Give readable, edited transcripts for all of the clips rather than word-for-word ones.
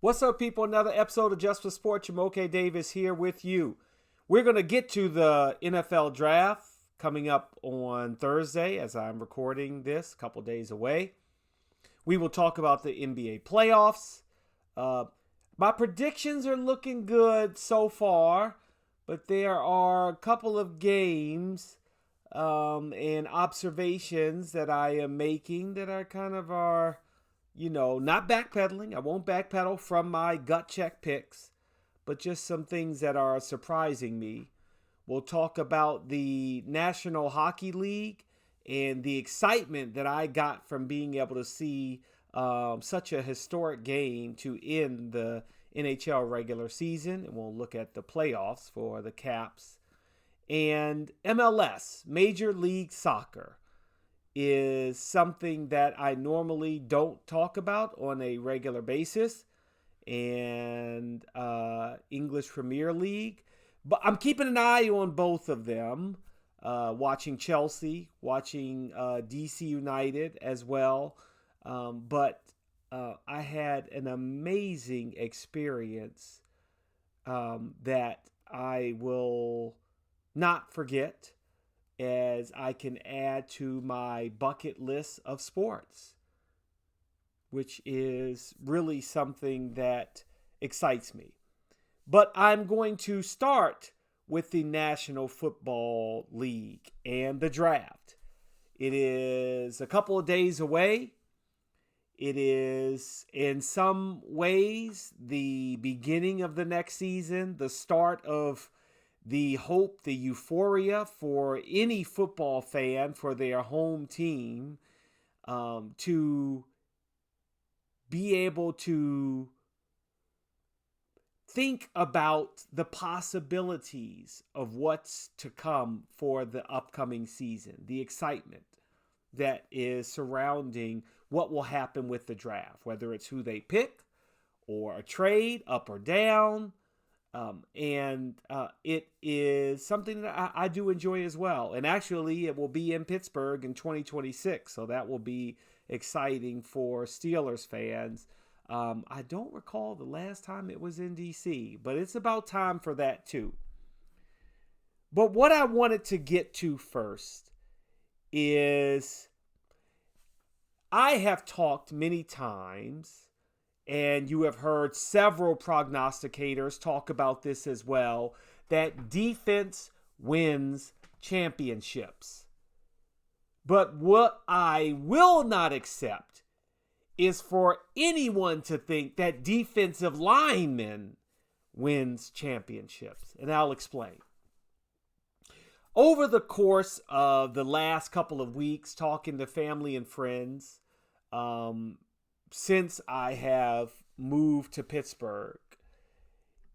What's up, people? Another episode of Just for Sports. Jamoke Davis here with you. We're going to get to the NFL draft coming up on Thursday as I'm recording this, a couple days away. We will talk about the NBA playoffs. My predictions are looking good so far, but there are a couple of games and observations that I am making that are not backpedaling. I won't backpedal from my gut check picks, but just some things that are surprising me. We'll talk about the National Hockey League and the excitement that I got from being able to see such a historic game to end the NHL regular season. And we'll look at the playoffs for the Caps. And MLS, Major League Soccer, is something that I normally don't talk about on a regular basis, and English Premier League. But I'm keeping an eye on both of them, watching Chelsea, watching DC United as well. But I had an amazing experience that I will not forget, as I can add to my bucket list of sports, which is really something that excites me. But I'm going to start with the National Football League and the draft. It is a couple of days away. It is, in some ways, the beginning of the next season, the start of the hope, the euphoria for any football fan for their home team to be able to think about the possibilities of what's to come for the upcoming season, the excitement that is surrounding what will happen with the draft, whether it's who they pick or a trade up or down. It is something that I do enjoy as well. And actually, it will be in Pittsburgh in 2026, so that will be exciting for Steelers fans. I don't recall the last time it was in D.C., but it's about time for that too. But what I wanted to get to first is I have talked many times, and you have heard several prognosticators talk about this as well, that defense wins championships. But what I will not accept is for anyone to think that defensive linemen wins championships. And I'll explain. Over the course of the last couple of weeks, talking to family and friends, since I have moved to Pittsburgh,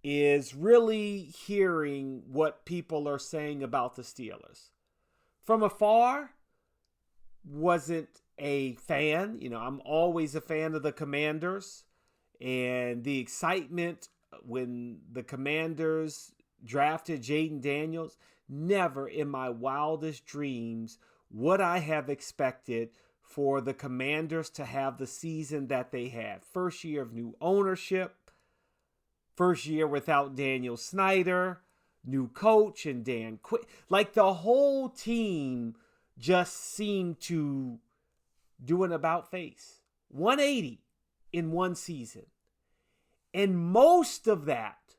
is really hearing what people are saying about the Steelers. From afar, wasn't a fan. I'm always a fan of the Commanders, and the excitement when the Commanders drafted Jaden Daniels, never in my wildest dreams would I have expected for the Commanders to have the season that they had. First year of new ownership, first year without Daniel Snyder, new coach and Dan Quinn. Like, the whole team just seemed to do an about-face. 180 in one season. And most of that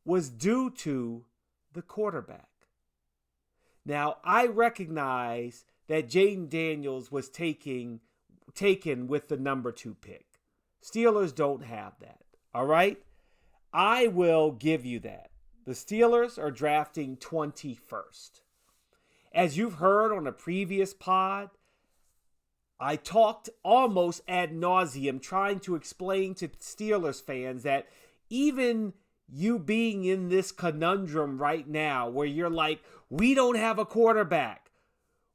was due to the quarterback. Now, I recognize that Jaden Daniels was taken with the number 2 pick. Steelers don't have that, all right? I will give you that. The Steelers are drafting 21st. As you've heard on a previous pod, I talked almost ad nauseum trying to explain to Steelers fans that even you being in this conundrum right now where you're like, we don't have a quarterback.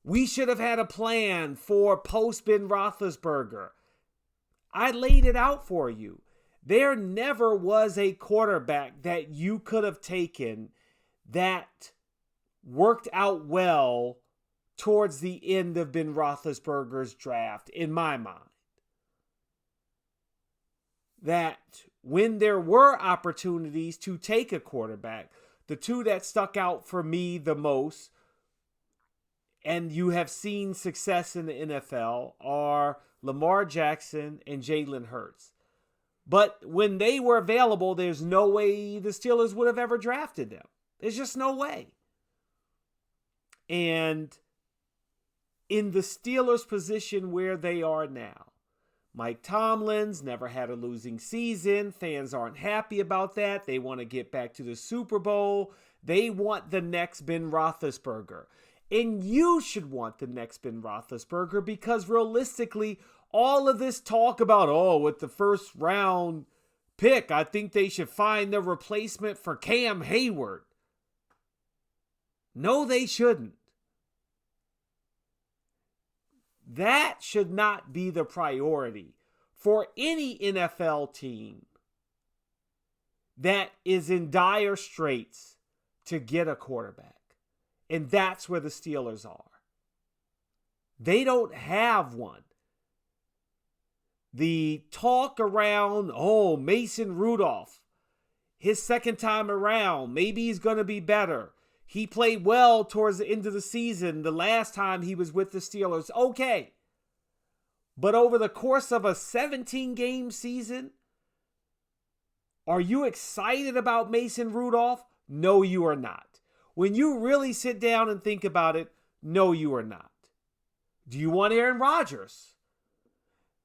We should have had a plan for post-Ben Roethlisberger. I laid it out for you. There never was a quarterback that you could have taken that worked out well towards the end of Ben Roethlisberger's draft, in my mind. that when there were opportunities to take a quarterback, the two that stuck out for me the most, and you have seen success in the NFL, are Lamar Jackson and Jalen Hurts. But when they were available, there's no way the Steelers would have ever drafted them. There's just no way. And in the Steelers' position where they are now, Mike Tomlin's never had a losing season. Fans aren't happy about that. They want to get back to the Super Bowl. They want the next Ben Roethlisberger. And you should want the next Ben Roethlisberger, because realistically, all of this talk about, with the first round pick, I think they should find the replacement for Cam Hayward. No, they shouldn't. That should not be the priority for any NFL team that is in dire straits to get a quarterback. And that's where the Steelers are. They don't have one. The talk around, Mason Rudolph, his second time around, maybe he's going to be better. He played well towards the end of the season the last time he was with the Steelers. Okay. But over the course of a 17-game season, are you excited about Mason Rudolph? No, you are not. When you really sit down and think about it, no, you are not. Do you want Aaron Rodgers?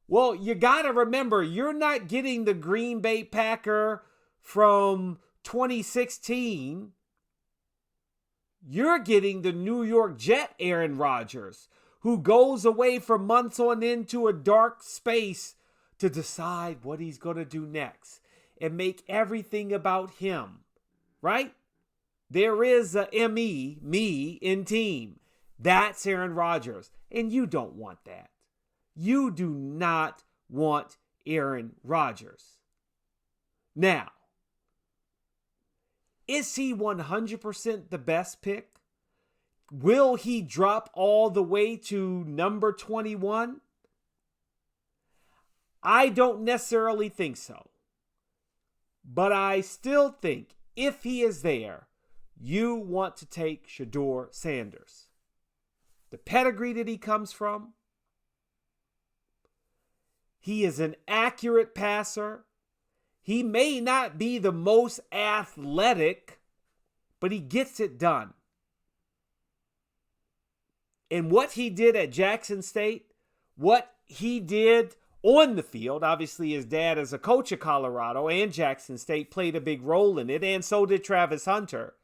Well, you got to remember, you're not getting the Green Bay Packer from 2016. You're getting the New York Jet Aaron Rodgers, who goes away for months on into a dark space to decide what he's going to do next and make everything about him, right? There is a M-E, me, in team. That's Aaron Rodgers, and you don't want that. You do not want Aaron Rodgers. Now, is he 100% the best pick? Will he drop all the way to number 21? I don't necessarily think so. But I still think if he is there, you want to take Shedeur Sanders. The pedigree that he comes from. He is an accurate passer. He may not be the most athletic, but he gets it done. And what he did at Jackson State, what he did on the field, obviously his dad as a coach of Colorado and Jackson State played a big role in it, and so did Travis Hunter.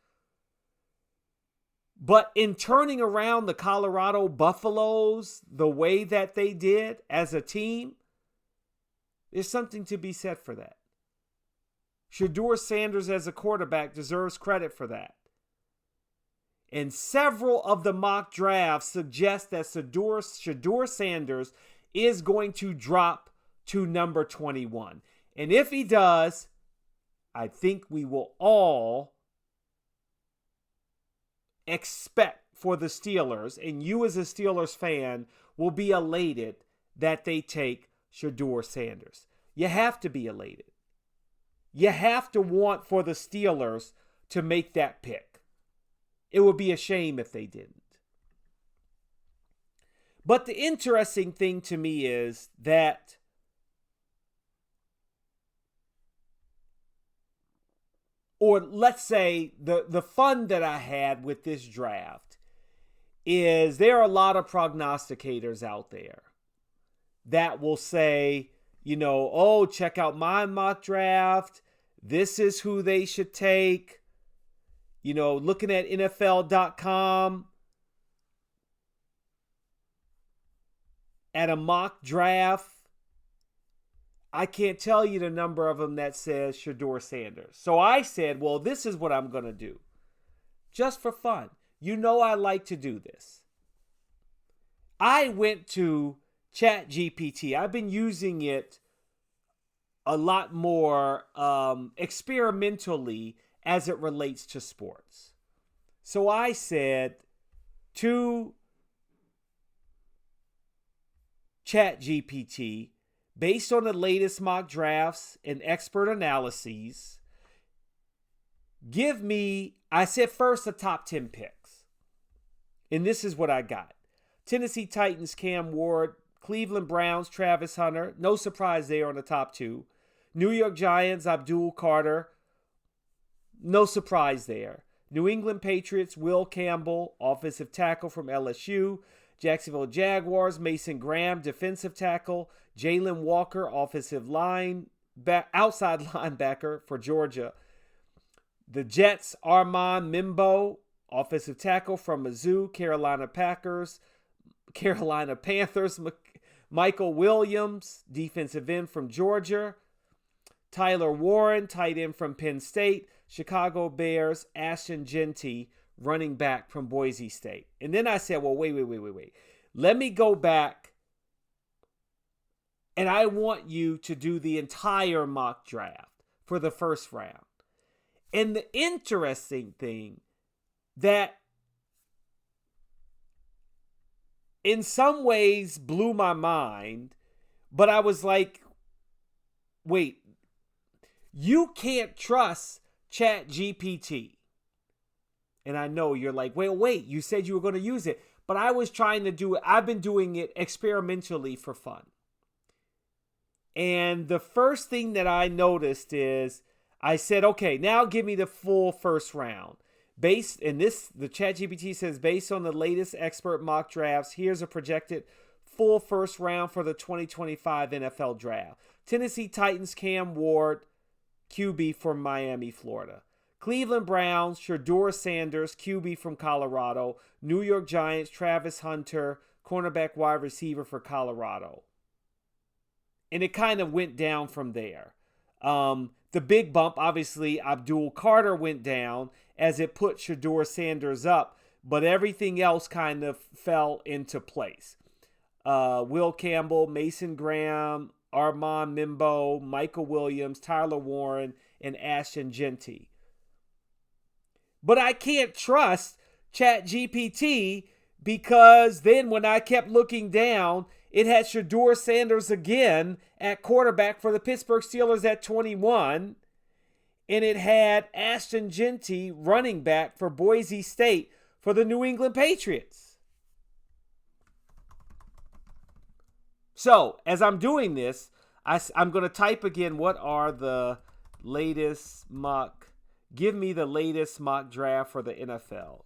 But in turning around the Colorado Buffaloes the way that they did as a team, there's something to be said for that. Shedeur Sanders as a quarterback deserves credit for that. And several of the mock drafts suggest that Shedeur Sanders is going to drop to number 21. And if he does, I think we will all expect for the Steelers, and you as a Steelers fan will be elated that they take Shedeur Sanders. You have to be elated. You have to want for the Steelers to make that pick. It would be a shame if they didn't. But the interesting thing to me is that or let's say the fun that I had with this draft is there are a lot of prognosticators out there that will say, check out my mock draft. This is who they should take. Looking at NFL.com at a mock draft, I can't tell you the number of them that says Shedeur Sanders. So I said, well, this is what I'm going to do. Just for fun. I like to do this. I went to ChatGPT. I've been using it a lot more experimentally as it relates to sports. So I said to ChatGPT, based on the latest mock drafts and expert analyses, I said first the top 10 picks. And this is what I got. Tennessee Titans, Cam Ward. Cleveland Browns, Travis Hunter. No surprise there on the top 2. New York Giants, Abdul Carter. No surprise there. New England Patriots, Will Campbell, offensive tackle from LSU. Jacksonville Jaguars, Mason Graham, defensive tackle. Jalen Walker, outside linebacker for Georgia. The Jets, Armand Mimbo, offensive tackle from Mizzou. Carolina Panthers, Michael Williams, defensive end from Georgia. Tyler Warren, tight end from Penn State. Chicago Bears, Ashton Jeanty, running back from Boise State. And then I said, well, wait. Let me go back, and I want you to do the entire mock draft for the first round. And the interesting thing that in some ways blew my mind, but I was like, wait, you can't trust ChatGPT. And I know you're like, wait, you said you were going to use it. But I was trying to do it. I've been doing it experimentally for fun. And the first thing that I noticed is I said, okay, now give me the full first round. The ChatGPT says, based on the latest expert mock drafts, here's a projected full first round for the 2025 NFL Draft. Tennessee Titans, Cam Ward, QB from Miami, Florida. Cleveland Browns, Shedeur Sanders, QB from Colorado. New York Giants, Travis Hunter, cornerback wide receiver for Colorado. And it kind of went down from there. The big bump, obviously, Abdul Carter went down as it put Shedeur Sanders up, but everything else kind of fell into place. Will Campbell, Mason Graham, Armand Mimbo, Michael Williams, Tyler Warren, and Ashton Jeanty. But I can't trust ChatGPT because then when I kept looking down, it had Shedeur Sanders again at quarterback for the Pittsburgh Steelers at 21. And it had Ashton Jeanty, running back for Boise State for the New England Patriots. So, as I'm doing this, I'm going to type again, what are the latest give me the latest mock draft for the NFL.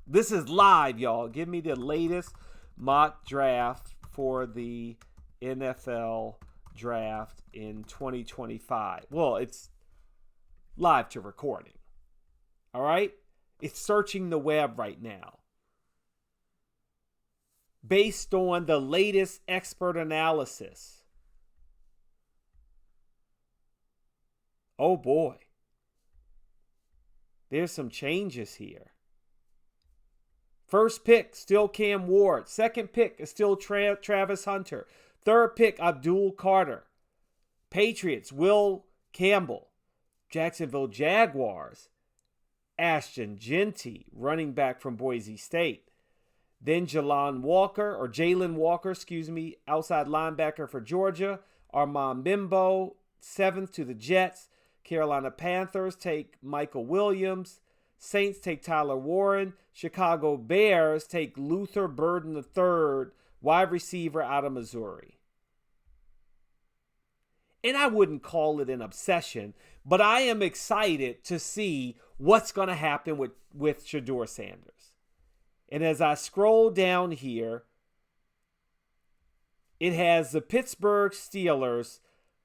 This is live, y'all. Give me the latest mock draft for the NFL draft in 2025. Well, it's live to recording. All right? It's searching the web right now. Based on the latest expert analysis. Oh boy. There's some changes here. First pick, still Cam Ward. Second pick is still Travis Hunter. Third pick, Abdul Carter. Patriots, Will Campbell. Jacksonville Jaguars, Ashton Jeanty, running back from Boise State. Then Jalen Walker, outside linebacker for Georgia. Armand Mimbo, 7th to the Jets. Carolina Panthers take Michael Williams. Saints take Tyler Warren. Chicago Bears take Luther Burden III, wide receiver out of Missouri. And I wouldn't call it an obsession, but I am excited to see what's going to happen with Shedeur Sanders. And as I scroll down here, it has the Pittsburgh Steelers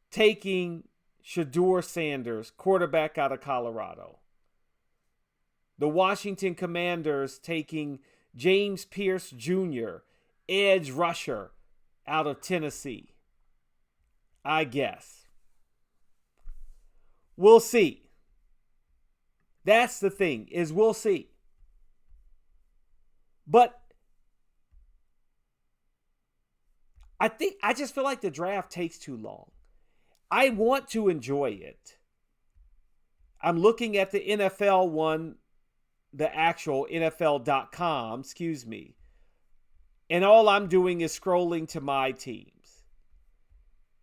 taking Shedeur Sanders, quarterback out of Colorado. The Washington Commanders taking James Pierce Jr., edge rusher out of Tennessee. I guess. We'll see. That's the thing, is we'll see. But I just feel like the draft takes too long. I want to enjoy it. I'm looking at the NFL one, the actual NFL.com, and all I'm doing is scrolling to my teams.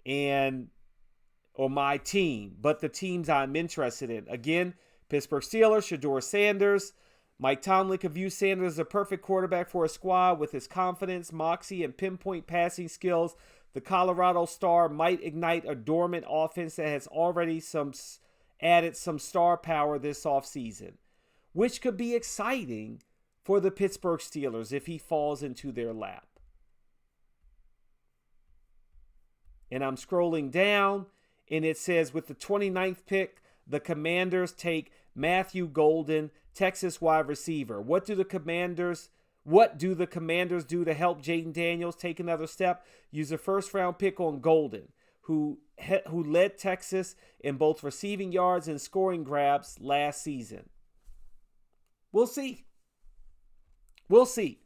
and or my team, but the teams I'm interested in. Again, Pittsburgh Steelers, Shedeur Sanders. Mike Tomlin could view Sanders as a perfect quarterback for a squad with his confidence, moxie, and pinpoint passing skills. The Colorado star might ignite a dormant offense that has already added some star power this offseason, which could be exciting for the Pittsburgh Steelers if he falls into their lap. And I'm scrolling down, and it says with the 29th pick, the Commanders take Matthew Golden, Texas wide receiver. What do the Commanders do to help Jaden Daniels take another step? Use a first-round pick on Golden, who led Texas in both receiving yards and scoring grabs last season. We'll see. We'll see.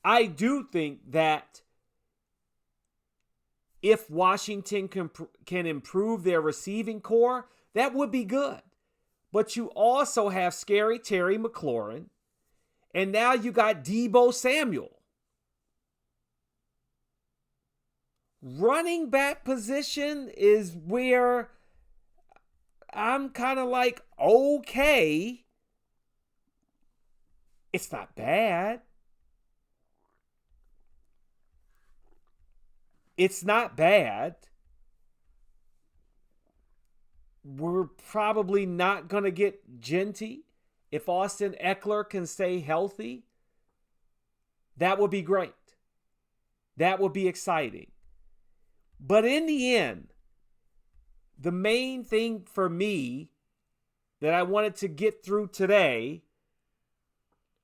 I do think that if Washington can improve their receiving core, that would be good. But you also have scary Terry McLaurin, and now you got Deebo Samuel. Running back position is where I'm kind of like, okay, it's not bad. It's not bad. We're probably not going to get Genty. If Austin Eckler can stay healthy, that would be great. That would be exciting. But in the end, the main thing for me that I wanted to get through today,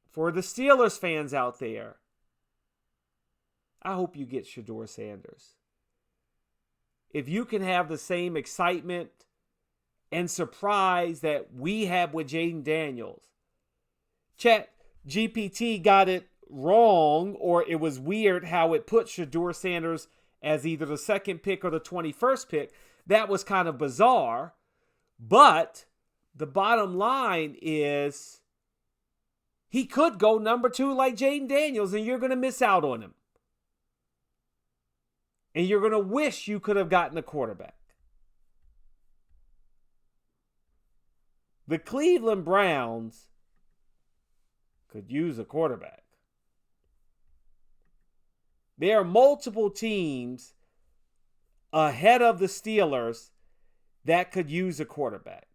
for the Steelers fans out there, I hope you get Shedeur Sanders. If you can have the same excitement and surprise that we have with Jaden Daniels. ChatGPT got it wrong, or it was weird how it put Shedeur Sanders as either the second pick or the 21st pick. That was kind of bizarre. But the bottom line is he could go number 2 like Jaden Daniels, and you're going to miss out on him. And you're going to wish you could have gotten a quarterback. The Cleveland Browns could use a quarterback. There are multiple teams ahead of the Steelers that could use a quarterback.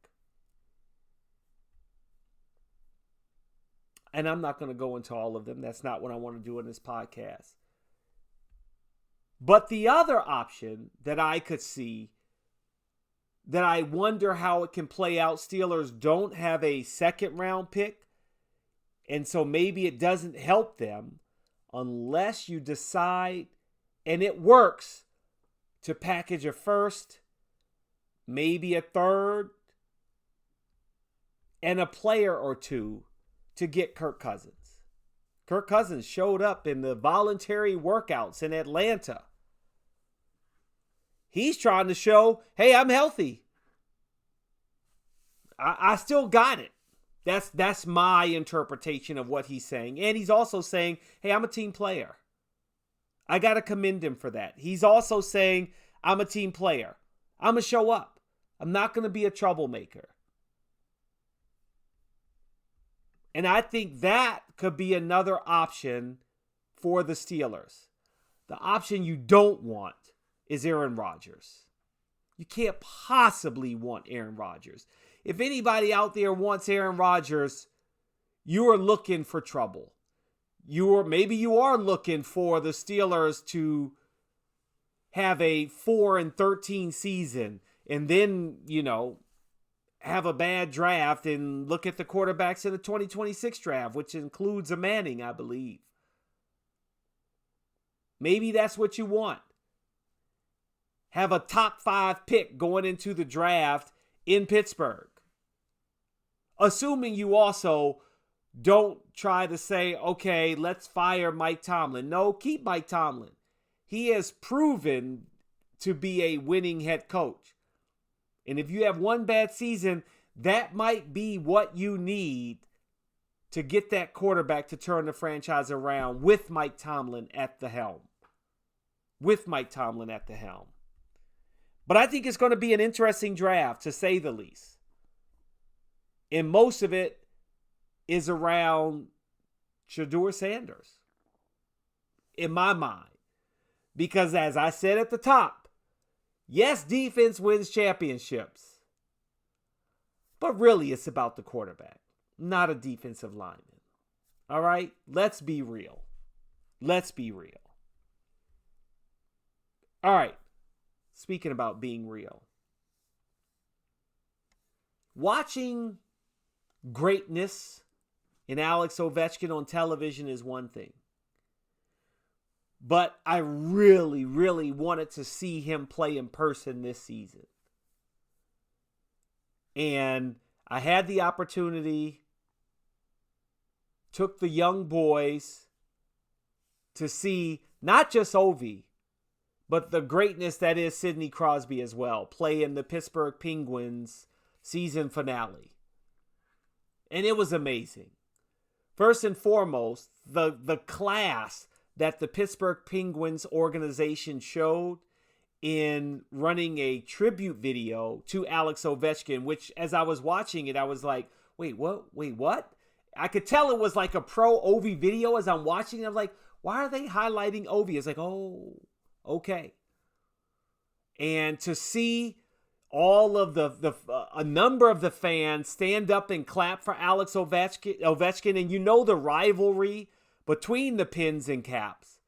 And I'm not going to go into all of them. That's not what I want to do in this podcast. But the other option that I could see, that I wonder how it can play out, Steelers don't have a second round pick, and so maybe it doesn't help them unless you decide, and it works, to package a first, maybe a third, and a player or two to get Kirk Cousins. Kirk Cousins showed up in the voluntary workouts in Atlanta. He's trying to show, hey, I'm healthy. I still got it. That's my interpretation of what he's saying. And he's also saying, hey, I'm a team player. I got to commend him for that. He's also saying, I'm a team player. I'm going to show up. I'm not going to be a troublemaker. And I think that could be another option for the Steelers. The option you don't want is Aaron Rodgers. You can't possibly want Aaron Rodgers. If anybody out there wants Aaron Rodgers, you are looking for trouble. Maybe you are looking for the Steelers to have a 4-13 season and then, have a bad draft and look at the quarterbacks in the 2026 draft, which includes a Manning, I believe. Maybe that's what you want. Have a top 5 pick going into the draft in Pittsburgh. Assuming you also don't try to say, okay, let's fire Mike Tomlin. No, keep Mike Tomlin. He has proven to be a winning head coach. And if you have one bad season, that might be what you need to get that quarterback to turn the franchise around with Mike Tomlin at the helm. But I think it's going to be an interesting draft, to say the least. And most of it is around Shedeur Sanders, in my mind. Because as I said at the top, yes, defense wins championships. But really, it's about the quarterback, not a defensive lineman. All right? Let's be real. Let's be real. All right. Speaking about being real. Watching greatness in Alex Ovechkin on television is one thing. But I really, really wanted to see him play in person this season. And I had the opportunity, took the young boys to see not just Ovie, but the greatness that is Sidney Crosby as well, play in the Pittsburgh Penguins season finale. And it was amazing. First and foremost, the class that the Pittsburgh Penguins organization showed in running a tribute video to Alex Ovechkin, which as I was watching it, I was like, wait, what? I could tell it was like a pro Ovie video as I'm watching it. I'm like, why are they highlighting Ovie? It's like, oh, okay. And to see all of a number of the fans stand up and clap for Alex Ovechkin, and you know the rivalry between the Pens and Caps.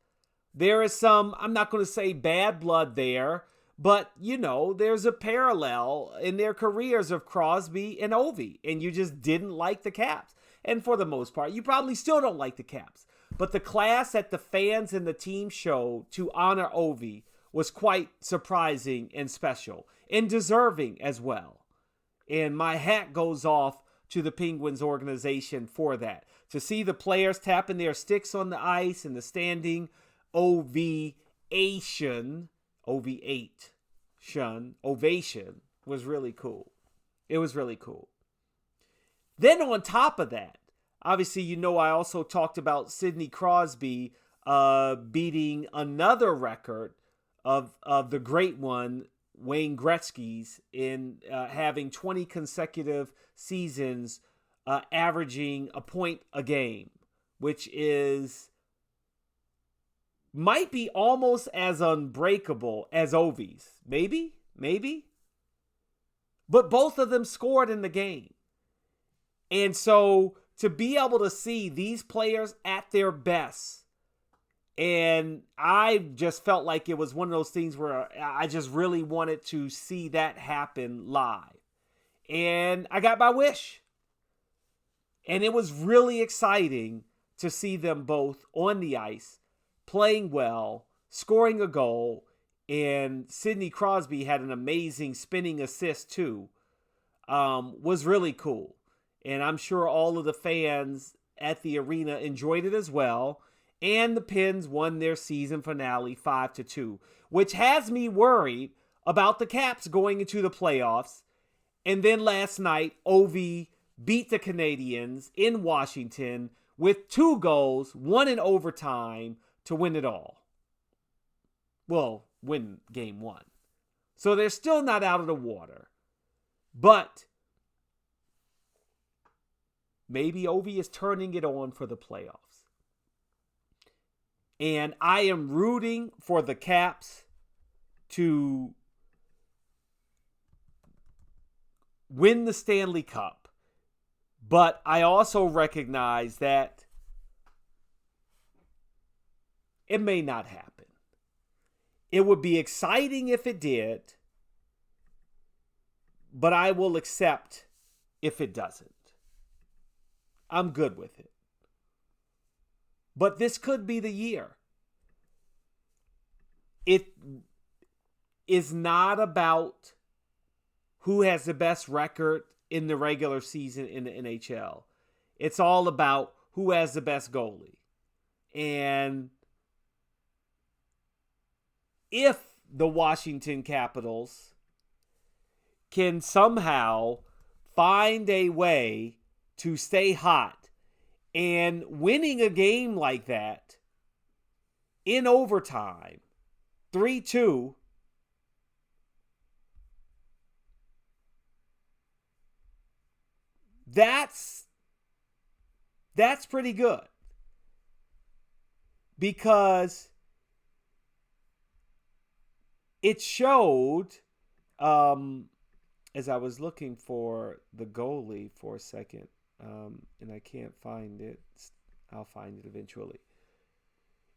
There is some, I'm not going to say bad blood there, but you know, there's a parallel in their careers of Crosby and Ovie, and you just didn't like the Caps. And for the most part, you probably still don't like the Caps. But the class that the fans and the team showed to honor Ovie was quite surprising and special and deserving as well. And my hat goes off to the Penguins organization for that. To see the players tapping their sticks on the ice and the standing ovation was really cool. It was really cool. Then on top of that, obviously, you know, I also talked about Sidney Crosby beating another record of the great one, Wayne Gretzky's, in having 20 consecutive seasons averaging a point a game, which might be almost as unbreakable as Ovie's. Maybe. But both of them scored in the game. And so to be able to see these players at their best, and I just felt like it was one of those things where I just really wanted to see that happen live. And I got my wish. And it was really exciting to see them both on the ice, playing well, scoring a goal, and Sidney Crosby had an amazing spinning assist too. Was really cool. And I'm sure all of the fans at the arena enjoyed it as well. And the Pens won their season finale 5-2, which has me worried about the Caps going into the playoffs. And then last night, Ovie beat the Canadiens in Washington with 2 goals, 1 in overtime, to win it all. Well, win game 1. So they're still not out of the water. But maybe Ovie is turning it on for the playoffs. And I am rooting for the Caps to win the Stanley Cup. But I also recognize that it may not happen. It would be exciting if it did, but I will accept if it doesn't. I'm good with it. But this could be the year. It is not about who has the best record in the regular season in the NHL. It's all about who has the best goalie. And if the Washington Capitals can somehow find a way to stay hot, and winning a game like that in overtime, 3-2, that's pretty good, because it showed, as I was looking for the goalie for a second, and I can't find it. I'll find it eventually.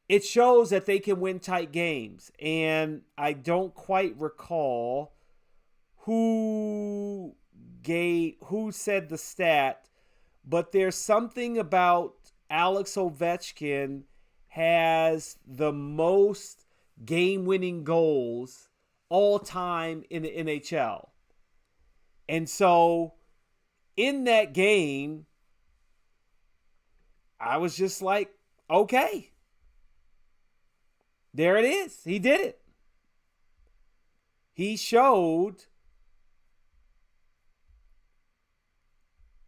It shows that they can win tight games, and I don't quite recall who said the stat, but there's something about Alex Ovechkin has the most game-winning goals all time in the NHL. And so in that game, I was just like, okay, there it is. He did it. He showed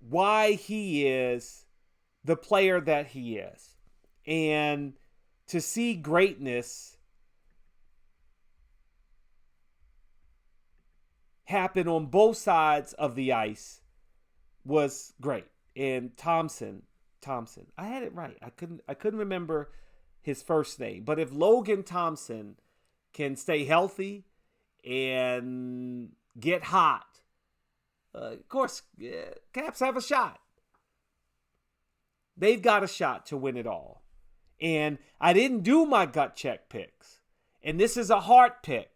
why he is the player that he is. And to see greatness happen on both sides of the ice was great. And Thompson, I had it right. I couldn't remember his first name. But if Logan Thompson can stay healthy and get hot, of course, Caps have a shot. They've got a shot to win it all. And I didn't do my gut check picks. And this is a heart pick.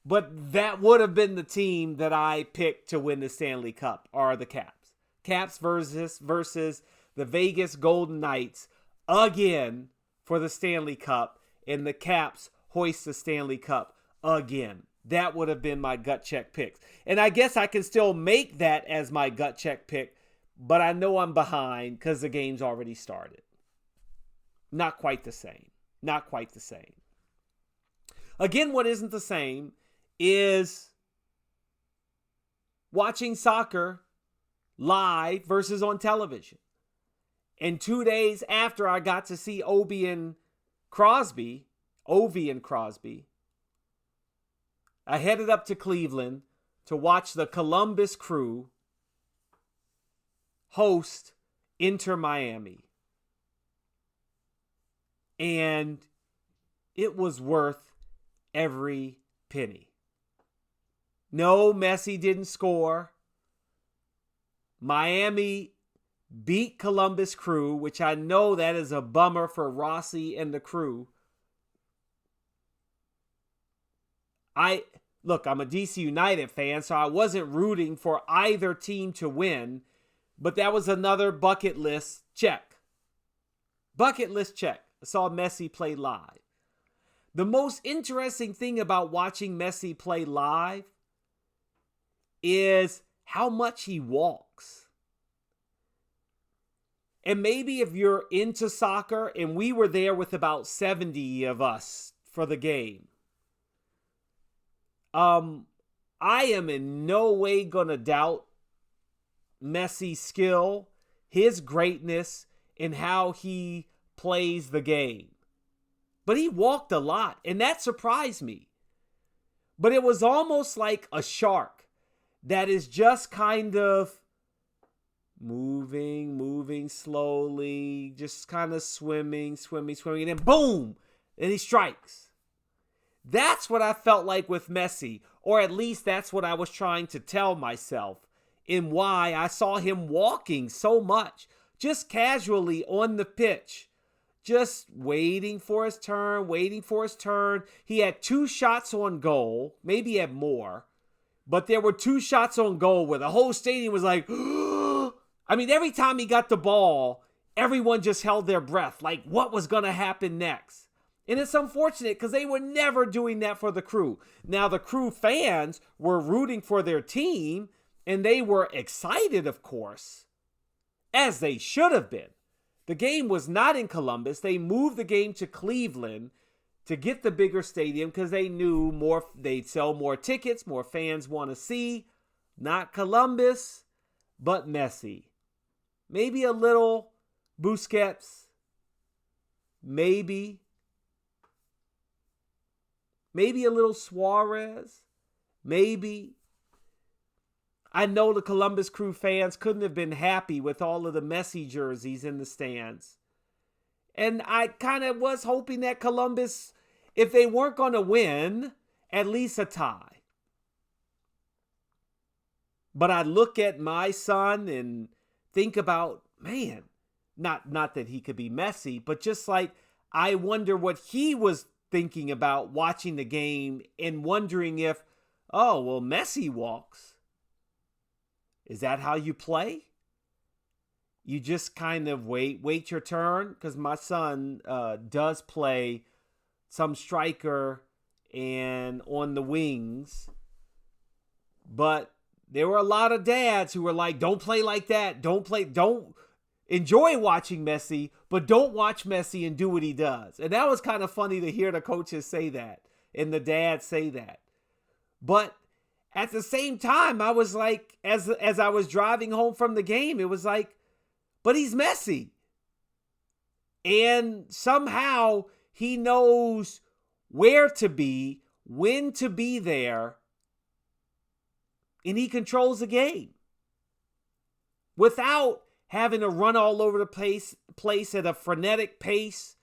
But that would have been the team that I picked to win the Stanley Cup, are the Caps. Caps versus the Vegas Golden Knights again for the Stanley Cup. And the Caps hoist the Stanley Cup again. That would have been my gut check picks. And I guess I can still make that as my gut check pick, but I know I'm behind because the game's already started. Not quite the same. Not quite the same. Again, what isn't the same is watching soccer live versus on television. And 2 days after I got to see Ovie and Crosby, I headed up to Cleveland to watch the Columbus Crew host Inter Miami. And it was worth every penny. No, Messi didn't score. Miami beat Columbus Crew, which I know that is a bummer for Rossi and the Crew. Look, I'm a DC United fan, so I wasn't rooting for either team to win, but that was another bucket list check. Bucket list check. I saw Messi play live. The most interesting thing about watching Messi play live is how much he walks. And maybe if you're into soccer, and we were there with about 70 of us for the game, I am in no way going to doubt Messi's skill, his greatness, and how he plays the game. But he walked a lot, and that surprised me. But it was almost like a shark that is just kind of moving slowly, just kind of swimming, and then boom, and he strikes. That's what I felt like with Messi, or at least that's what I was trying to tell myself, and why I saw him walking so much, just casually on the pitch, just waiting for his turn. He had 2 shots on goal, maybe he had more, but there were 2 shots on goal where the whole stadium was like, I mean, every time he got the ball, everyone just held their breath, like what was going to happen next? And it's unfortunate because they were never doing that for the Crew. Now, the Crew fans were rooting for their team, and they were excited, of course, as they should have been. The game was not in Columbus. They moved the game to Cleveland to get the bigger stadium because they knew they'd sell more tickets, more fans want to see. Not Columbus, but Messi. Maybe a little Busquets. Maybe a little Suarez. Maybe. I know the Columbus Crew fans couldn't have been happy with all of the Messi jerseys in the stands. And I kind of was hoping that Columbus, if they weren't going to win, at least a tie. But I look at my son and think about, man, not that he could be Messi, but just like I wonder what he was thinking about watching the game and wondering if, oh, well, Messi walks. Is that how you play? You just kind of wait your turn, because my son does play some striker and on the wings. But there were a lot of dads who were like, don't play like that. Don't enjoy watching Messi, but don't watch Messi and do what he does. And that was kind of funny to hear the coaches say that and the dads say that. But at the same time, I was like, as I was driving home from the game, it was like, but he's Messi. And somehow he knows where to be, when to be there, and he controls the game without having to run all over the place at a frenetic pace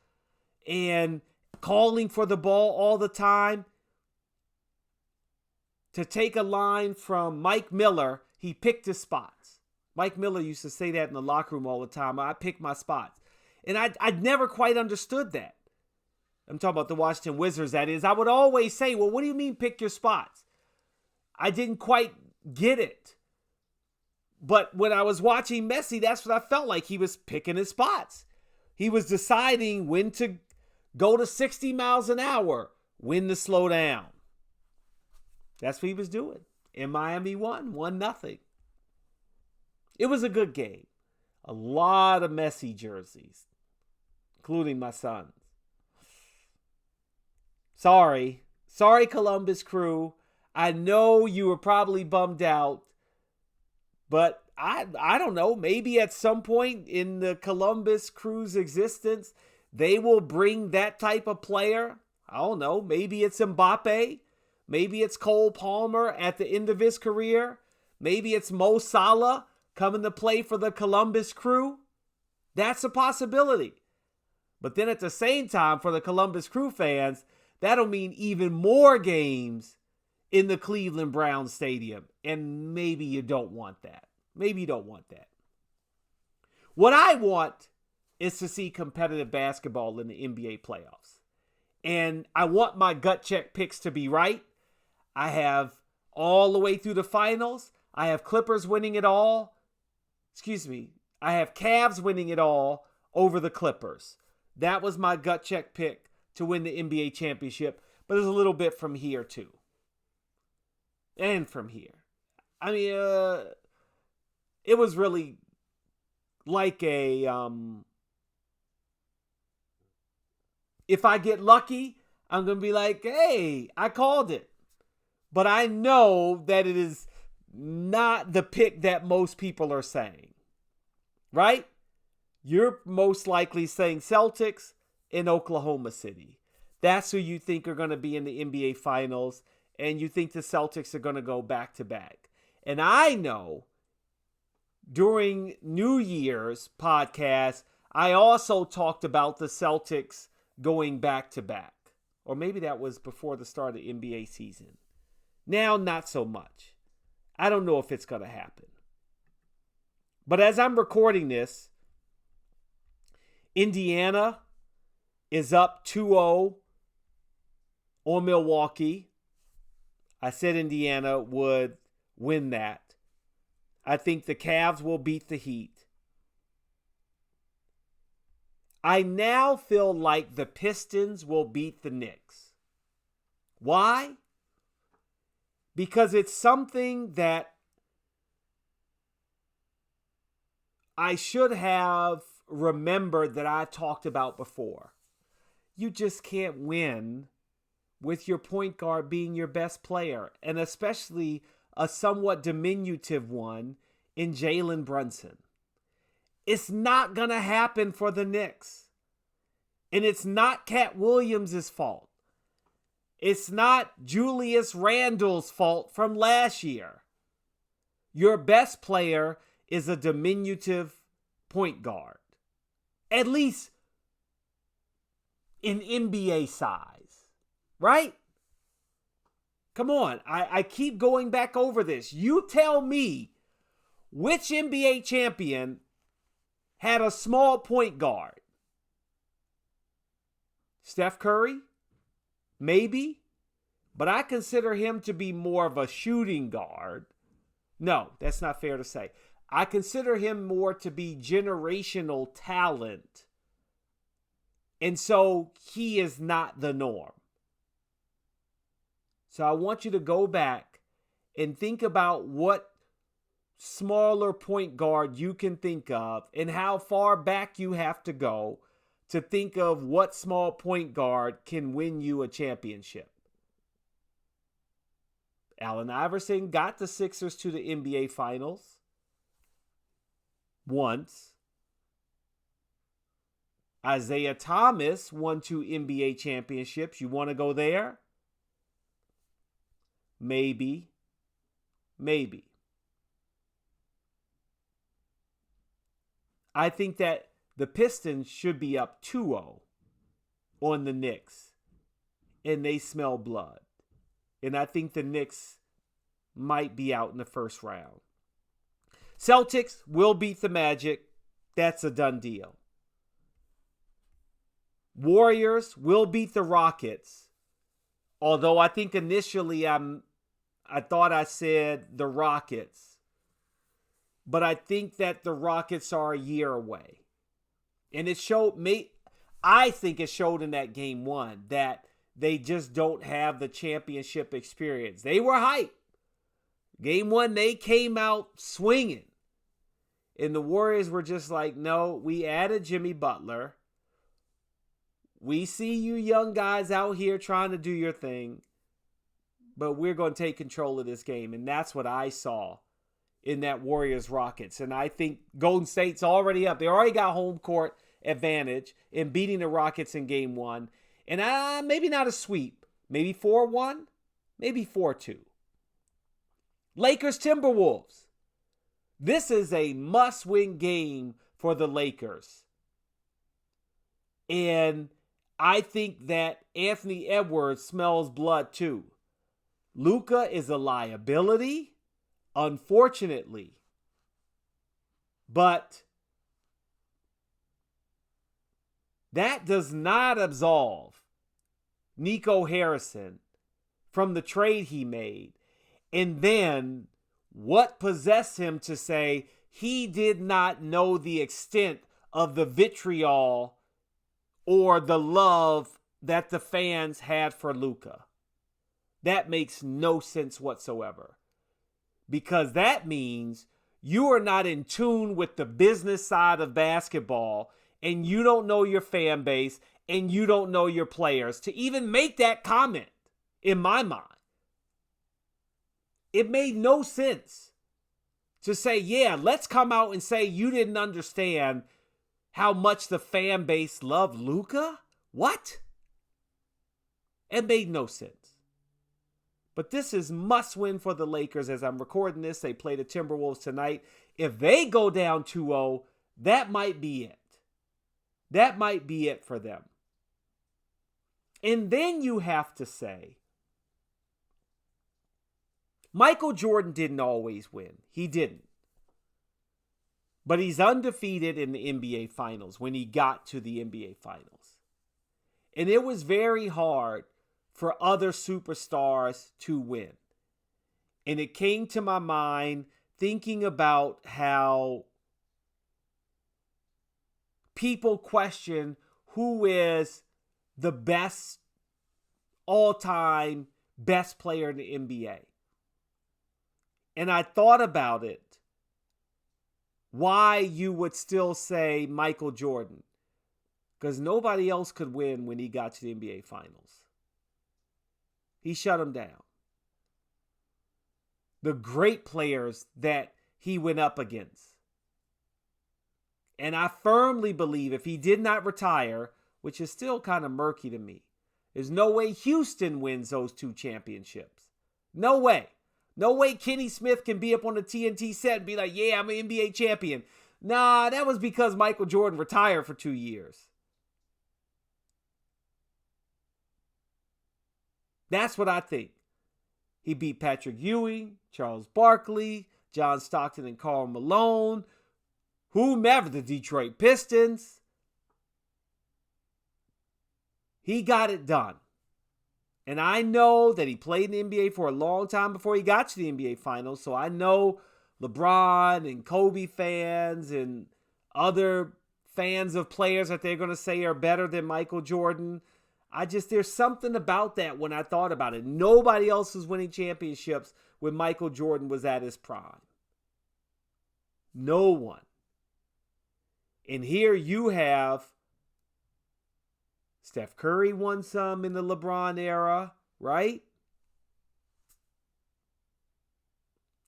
and calling for the ball all the time. To take a line from Mike Miller, he picked his spots. Mike Miller used to say that in the locker room all the time. I pick my spots. And I'd never quite understood that. I'm talking about the Washington Wizards, that is. I would always say, well, what do you mean pick your spots? I didn't quite get it. But when I was watching Messi, that's what I felt like. He was picking his spots. He was deciding when to go to 60 miles an hour, when to slow down. That's what he was doing. And Miami won 1-0. It was a good game. A lot of Messi jerseys, including my son's. Sorry, Columbus Crew. I know you were probably bummed out, but I don't know. Maybe at some point in the Columbus Crew's existence, they will bring that type of player. I don't know. Maybe it's Mbappe. Maybe it's Cole Palmer at the end of his career. Maybe it's Mo Salah coming to play for the Columbus Crew. That's a possibility. But then at the same time, for the Columbus Crew fans, that'll mean even more games in the Cleveland Browns Stadium. And maybe you don't want that. Maybe you don't want that. What I want is to see competitive basketball in the NBA playoffs. And I want my gut check picks to be right. I have all the way through the finals. I have Clippers winning it all. I have Cavs winning it all over the Clippers. That was my gut check pick to win the NBA championship. But there's a little bit from here too. And from here. I mean, it was really like a, if I get lucky, I'm going to be like, hey, I called it. But I know that it is not the pick that most people are saying. Right? You're most likely saying Celtics in Oklahoma City. That's who you think are going to be in the NBA Finals. And you think the Celtics are going to go back-to-back. And I know during New Year's podcast, I also talked about the Celtics going back-to-back. Or maybe that was before the start of the NBA season. Now, not so much. I don't know if it's going to happen. But as I'm recording this, Indiana is up 2-0 on Milwaukee. I said Indiana would win that. I think the Cavs will beat the Heat. I now feel like the Pistons will beat the Knicks. Why? Because it's something that I should have remembered that I talked about before. You just can't win with your point guard being your best player, and especially a somewhat diminutive one in Jalen Brunson. It's not going to happen for the Knicks. And it's not Cat Williams' fault. It's not Julius Randle's fault from last year. your best player is a diminutive point guard. At least in NBA size, right? Come on, I keep going back over this. You tell me which NBA champion had a small point guard. Steph Curry? Maybe. But I consider him to be more of a shooting guard. No, that's not fair to say. I consider him more to be generational talent. And so he is not the norm. So I want you to go back and think about what smaller point guard you can think of and how far back you have to go to think of what small point guard can win you a championship. Allen Iverson got the Sixers to the NBA Finals once. Isaiah Thomas won 2 NBA championships. You want to go there? Maybe. I think that the Pistons should be up 2-0 on the Knicks, and they smell blood. And I think the Knicks might be out in the first round. Celtics will beat the Magic. That's a done deal. Warriors will beat the Rockets. Although I think initially I thought I said the Rockets. But I think that the Rockets are a year away. And I think it showed in that game 1 that they just don't have the championship experience. They were hyped. Game 1, they came out swinging. And the Warriors were just like, no, we added Jimmy Butler. We see you young guys out here trying to do your thing. But we're going to take control of this game. And that's what I saw in that Warriors-Rockets. And I think Golden State's already up. They already got home court advantage in beating the Rockets in game 1. And maybe not a sweep. Maybe 4-1. Maybe 4-2. Lakers-Timberwolves. This is a must-win game for the Lakers. And I think that Anthony Edwards smells blood too. Luka is a liability, unfortunately. But that does not absolve Nico Harrison from the trade he made. And then what possessed him to say he did not know the extent of the vitriol or the love that the fans had for Luka? That makes no sense whatsoever. Because that means you are not in tune with the business side of basketball, and you don't know your fan base, and you don't know your players to even make that comment, in my mind. It made no sense to say, yeah, let's come out and say you didn't understand how much the fan base loved Luka? What? It made no sense. But this is must win for the Lakers as I'm recording this. They play the Timberwolves tonight. If they go down 2-0, that might be it. That might be it for them. And then you have to say, Michael Jordan didn't always win. He didn't. But he's undefeated in the NBA Finals when he got to the NBA Finals. And it was very hard for other superstars to win. And it came to my mind thinking about how people question who is the best all-time best player in the NBA. And I thought about it, why you would still say Michael Jordan. Because nobody else could win when he got to the NBA Finals. He shut them down. The great players that he went up against. And I firmly believe if he did not retire, which is still kind of murky to me, there's no way Houston wins those 2 championships. No way. No way Kenny Smith can be up on the TNT set and be like, yeah, I'm an NBA champion. Nah, that was because Michael Jordan retired for 2 years. That's what I think. He beat Patrick Ewing, Charles Barkley, John Stockton and Karl Malone, whomever, the Detroit Pistons. He got it done. And I know that he played in the NBA for a long time before he got to the NBA Finals. So I know LeBron and Kobe fans and other fans of players that they're going to say are better than Michael Jordan. There's something about that when I thought about it. Nobody else was winning championships when Michael Jordan was at his prime. No one. And here you have Steph Curry won some in the LeBron era, right?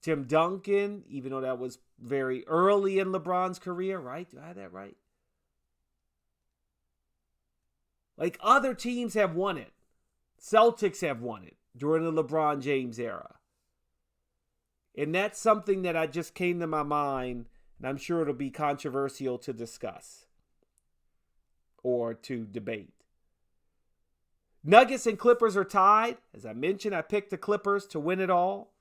Tim Duncan, even though that was very early in LeBron's career, right? Do I have that right? Like, other teams have won it. Celtics have won it during the LeBron James era. And that's something that I just came to my mind, and I'm sure it'll be controversial to discuss or to debate. Nuggets and Clippers are tied. As I mentioned, I picked the Clippers to win it all.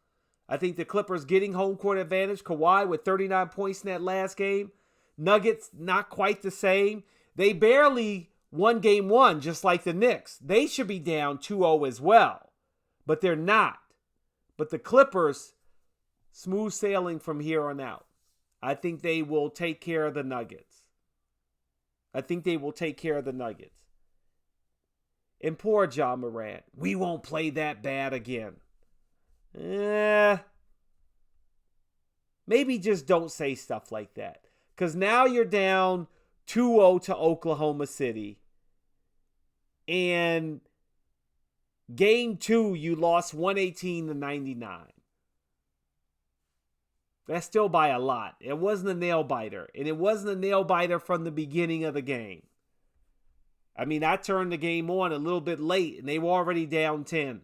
I think the Clippers getting home court advantage. Kawhi with 39 points in that last game. Nuggets, not quite the same. They barely won game one, just like the Knicks. They should be down 2-0 as well, but they're not. But the Clippers, smooth sailing from here on out. I think they will take care of the Nuggets. And poor John Morant. We won't play that bad again. Maybe just don't say stuff like that. Because now you're down 2-0 to Oklahoma City. And game 2, you lost 118-99. That's still by a lot. It wasn't a nail biter. And it wasn't a nail biter from the beginning of the game. I mean, I turned the game on a little bit late, and they were already down 10.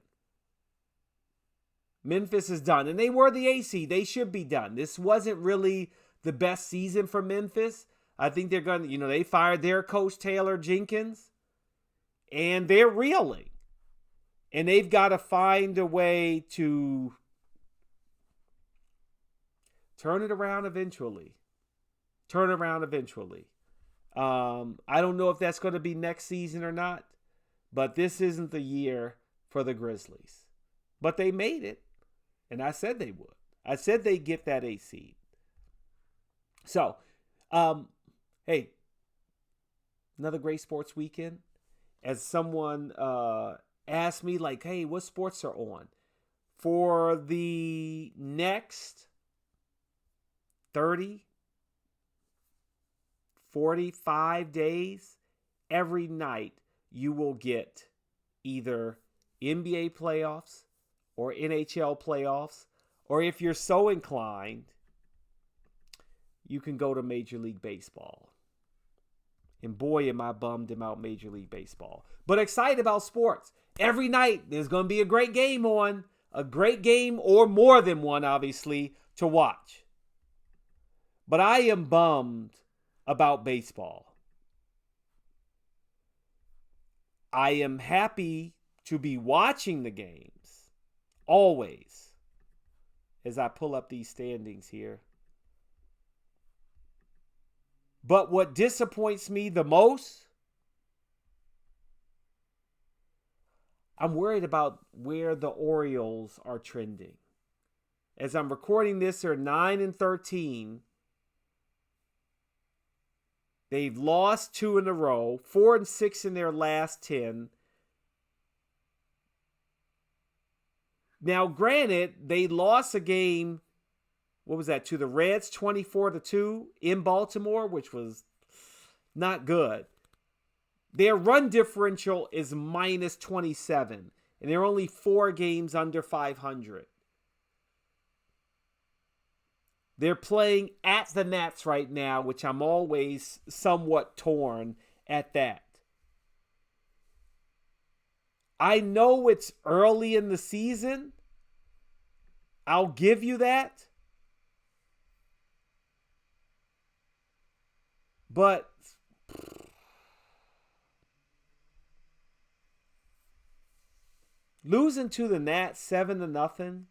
Memphis is done. And they were the AC. They should be done. This wasn't really the best season for Memphis. I think they're going to, they fired their coach, Taylor Jenkins, and they're reeling. And they've got to find a way to turn it around eventually. I don't know if that's going to be next season or not, but this isn't the year for the Grizzlies. But they made it, and I said they would. I said they'd get that A seed. So, hey, another great sports weekend. As someone asked me, like, hey, what sports are on? For the next 30, 45 days, every night you will get either NBA playoffs or NHL playoffs, or if you're so inclined, you can go to Major League Baseball. And boy, am I bummed about Major League Baseball. But excited about sports. Every night there's going to be a great game on. A great game, or more than one, obviously, to watch. But I am bummed about baseball. I am happy to be watching the games, always, as I pull up these standings here. But what disappoints me the most, I'm worried about where the Orioles are trending. As I'm recording this, they're 9-13. They've lost 2 in a row, 4-6 in their last 10. Now, granted, they lost a game, what was that, to the Reds, 24-2 in Baltimore, which was not good. Their run differential is minus 27, and they're only 4 games under 500. They're playing at the Nats right now, which I'm always somewhat torn at that. I know it's early in the season, I'll give you that. But losing to the Nats 7-0,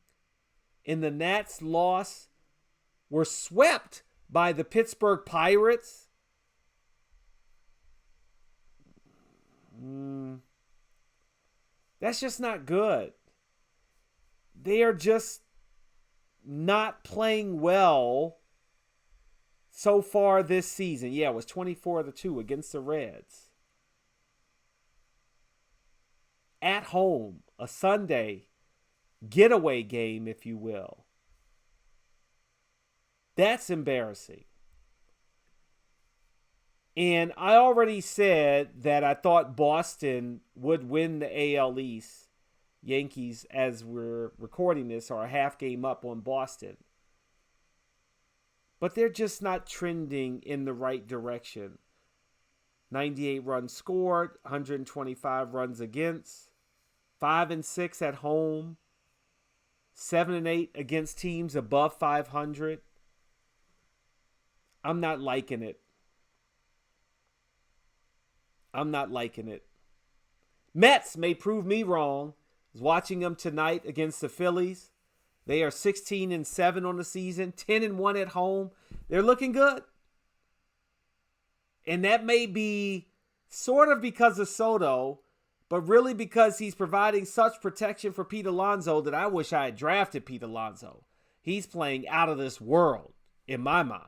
and the Nats were swept by the Pittsburgh Pirates. That's just not good. They are just not playing well so far this season. Yeah, it was 24-2 against the Reds. At home, a Sunday getaway game, if you will. That's embarrassing. And I already said that I thought Boston would win the AL East. Yankees, as we're recording this, are a half game up on Boston. But they're just not trending in the right direction. 98 runs scored, 125 runs against, 5-6 at home, 7-8 against teams above 500. I'm not liking it. Mets may prove me wrong. I was watching them tonight against the Phillies. They are 16-7 on the season, 10-1 at home. They're looking good. And that may be sort of because of Soto, but really because he's providing such protection for Pete Alonso that I wish I had drafted Pete Alonso. He's playing out of this world in my mind.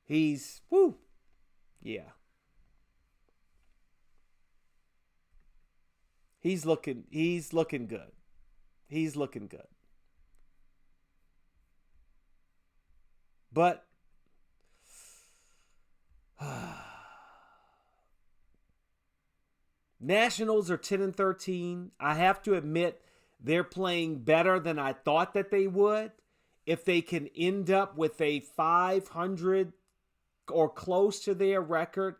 He's, yeah. He's looking good. He's looking good. But Nationals are 10-13. I have to admit they're playing better than I thought that they would. If they can end up with a 500 or close to their record,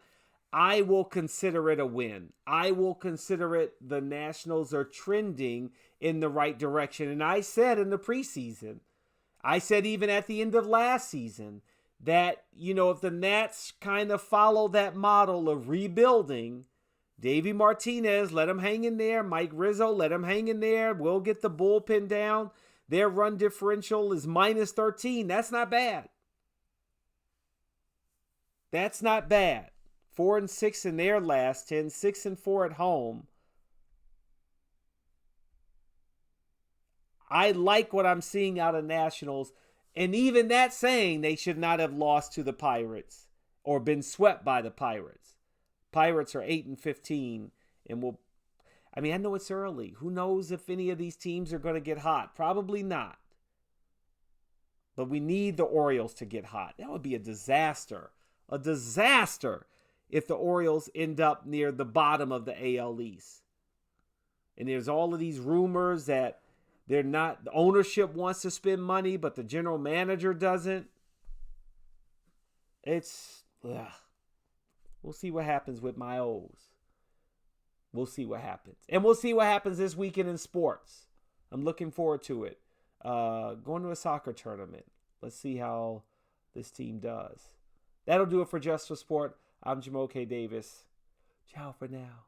I will consider it a win. I will consider it the Nationals are trending in the right direction. And I said in the preseason, I said even at the end of last season, that, if the Nats kind of follow that model of rebuilding, Davey Martinez, let him hang in there. Mike Rizzo, let him hang in there. We'll get the bullpen down. Their run differential is -13. That's not bad. 4-6 in their last 10, 6-4 at home. I like what I'm seeing out of Nationals. And even that saying they should not have lost to the Pirates or been swept by the Pirates. Pirates are 8-15 and I know it's early. Who knows if any of these teams are going to get hot? Probably not. But we need the Orioles to get hot. That would be a disaster. A disaster if the Orioles end up near the bottom of the AL East. And there's all of these rumors that the ownership wants to spend money, but the general manager doesn't. We'll see what happens with my O's. We'll see what happens. And we'll see what happens this weekend in sports. I'm looking forward to it. Going to a soccer tournament. Let's see how this team does. That'll do it for Just for Sport. I'm Jamoke Davis. Ciao for now.